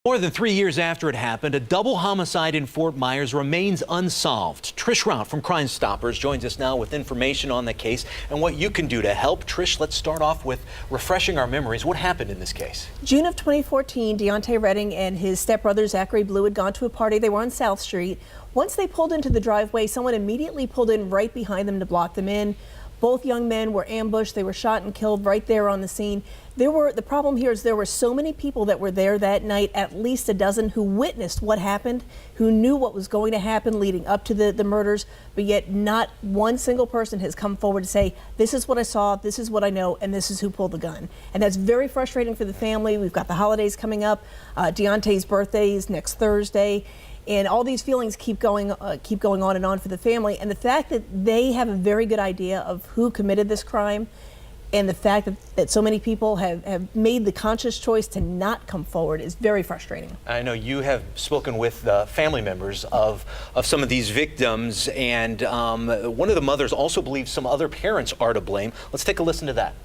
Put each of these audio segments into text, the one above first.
More than 3 years after it happened, a double homicide in Fort Myers remains unsolved. Trish Rout from Crimestoppers joins us now with information on the case and what you can do to help. Trish, let's start off with refreshing our memories. What happened in this case? June of 2014, Deontay Redding and his stepbrother Zachary Blue had gone to a party. They were on South Street. Once they pulled into the driveway, someone immediately pulled in right behind them to block them in. Both young men were ambushed. They were shot and killed right there on the scene. The problem here is there were so many people that were there that night, at least a dozen, who witnessed what happened, who knew what was going to happen leading up to the murders, but yet not one single person has come forward to say, this is what I saw, this is what I know, and this is who pulled the gun. And that's very frustrating for the family. We've got the holidays coming up. Deontay's birthday is next Thursday. And all these feelings keep going on and on for the family. And the fact that they have a very good idea of who committed this crime, and the fact that so many people have made the conscious choice to not come forward is very frustrating. I know you have spoken with family members of some of these victims, and one of the mothers also believes some other parents are to blame. Let's take a listen to that.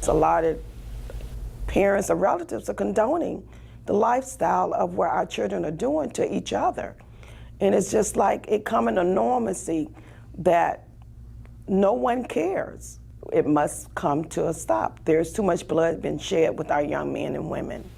A lot of parents or relatives are condoning the lifestyle of what our children are doing to each other. And it's just like it comes in normalcy that no one cares. It must come to a stop. There's too much blood been shed with our young men and women.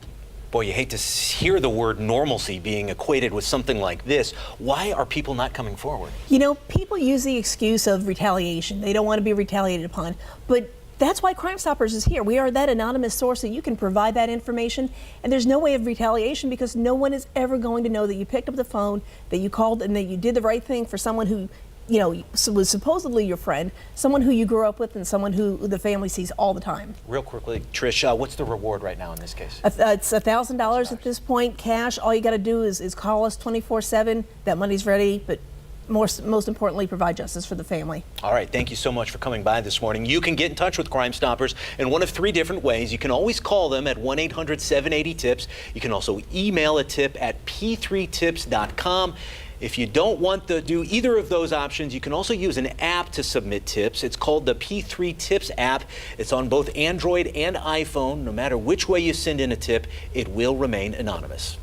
Boy, you hate to hear the word normalcy being equated with something like this. Why are people not coming forward? You know, people use the excuse of retaliation. They don't want to be retaliated upon. But that's why Crimestoppers is here. We are that anonymous source that you can provide that information, and there's no way of retaliation because no one is ever going to know that you picked up the phone, that you called, and that you did the right thing for someone who, you know, was supposedly your friend, someone who you grew up with, and someone who the family sees all the time. Real quickly, Trish, what's the reward right now in this case? It's $1,000 at this point, cash. All you got to do is call us 24/7. That money's ready, but most importantly, provide justice for the family. All right, thank you so much for coming by this morning. You can get in touch with Crimestoppers in one of 3 different ways. You can always call them at 1-800-780-TIPS. You can also email a tip at p3tips.com. If you don't want to do either of those options, you can also use an app to submit tips. It's called the P3 Tips app. It's on both Android and iPhone. No matter which way you send in a tip, it will remain anonymous.